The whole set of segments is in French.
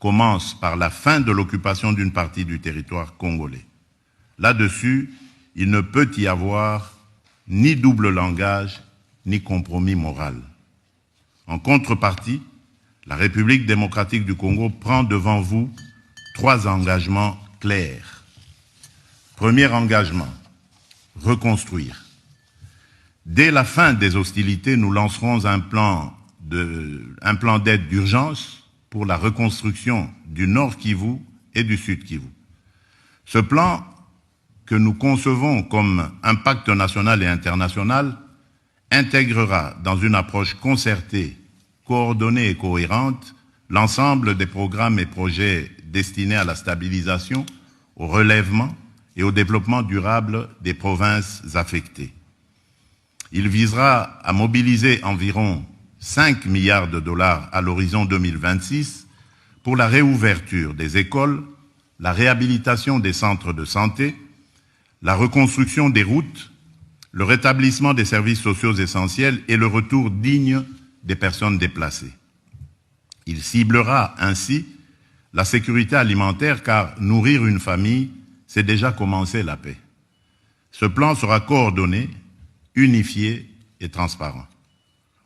commence par la fin de l'occupation d'une partie du territoire congolais. Là-dessus, il ne peut y avoir ni double langage, ni compromis moral. En contrepartie, la République démocratique du Congo prend devant vous 3 engagements clairs. Premier engagement, reconstruire. Dès la fin des hostilités, nous lancerons un plan d'aide d'urgence pour la reconstruction du Nord Kivu et du Sud Kivu. Ce plan, que nous concevons comme un pacte national et international, intégrera dans une approche concertée, coordonnée et cohérente l'ensemble des programmes et projets destinés à la stabilisation, au relèvement et au développement durable des provinces affectées. Il visera à mobiliser environ 5 milliards de dollars à l'horizon 2026 pour la réouverture des écoles, la réhabilitation des centres de santé, la reconstruction des routes, le rétablissement des services sociaux essentiels et le retour digne des personnes déplacées. Il ciblera ainsi la sécurité alimentaire car nourrir une famille, c'est déjà commencer la paix. Ce plan sera coordonné, unifié et transparent.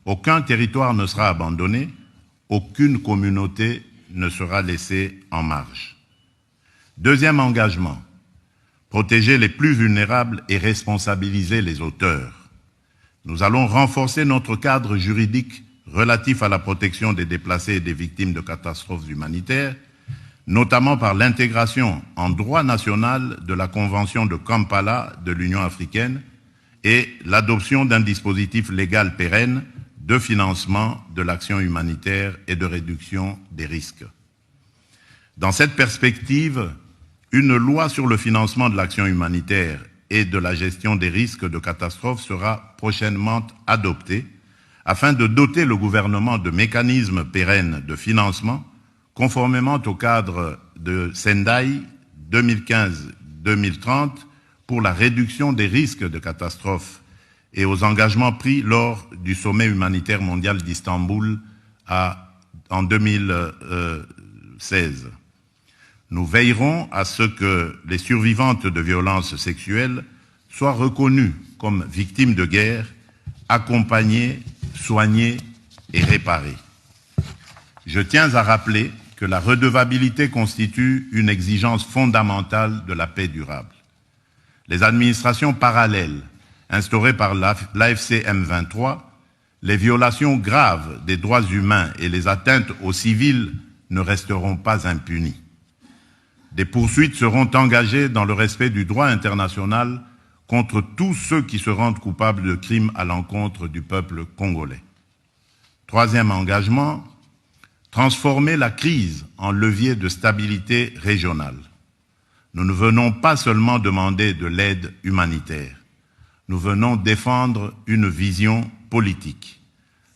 Aucun territoire ne sera abandonné, aucune communauté ne sera laissée en marge. Deuxième engagement, protéger les plus vulnérables et responsabiliser les auteurs. Nous allons renforcer notre cadre juridique relatif à la protection des déplacés et des victimes de catastrophes humanitaires, notamment par l'intégration en droit national de la Convention de Kampala de l'Union africaine et l'adoption d'un dispositif légal pérenne de financement de l'action humanitaire et de réduction des risques. Dans cette perspective, une loi sur le financement de l'action humanitaire et de la gestion des risques de catastrophe sera prochainement adoptée afin de doter le gouvernement de mécanismes pérennes de financement conformément au cadre de Sendai 2015-2030 pour la réduction des risques de catastrophe et aux engagements pris lors du sommet humanitaire mondial d'Istanbul en 2016. Nous veillerons à ce que les survivantes de violences sexuelles soient reconnues comme victimes de guerre, accompagnées, soignées et réparées. Je tiens à rappeler que la redevabilité constitue une exigence fondamentale de la paix durable. Les administrations parallèles instaurées par l'AFC M23, les violations graves des droits humains et les atteintes aux civils ne resteront pas impunies. Des poursuites seront engagées dans le respect du droit international contre tous ceux qui se rendent coupables de crimes à l'encontre du peuple congolais. Troisième engagement, transformer la crise en levier de stabilité régionale. Nous ne venons pas seulement demander de l'aide humanitaire, nous venons défendre une vision politique.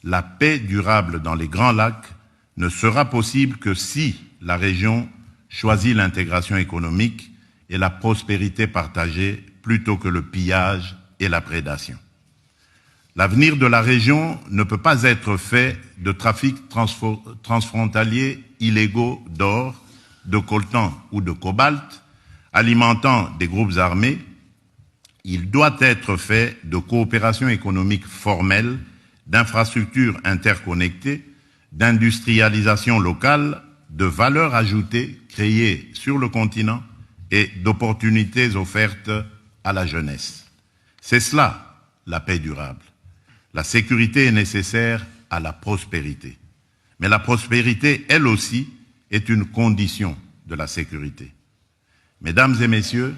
La paix durable dans les Grands Lacs ne sera possible que si la région choisit l'intégration économique et la prospérité partagée plutôt que le pillage et la prédation. L'avenir de la région ne peut pas être fait de trafics transfrontaliers illégaux d'or, de coltan ou de cobalt, alimentant des groupes armés. Il doit être fait de coopération économique formelle, d'infrastructures interconnectées, d'industrialisation locale, de valeur ajoutée créée sur le continent et d'opportunités offertes à la jeunesse. C'est cela, la paix durable. La sécurité est nécessaire à la prospérité. Mais la prospérité, elle aussi, est une condition de la sécurité. Mesdames et messieurs,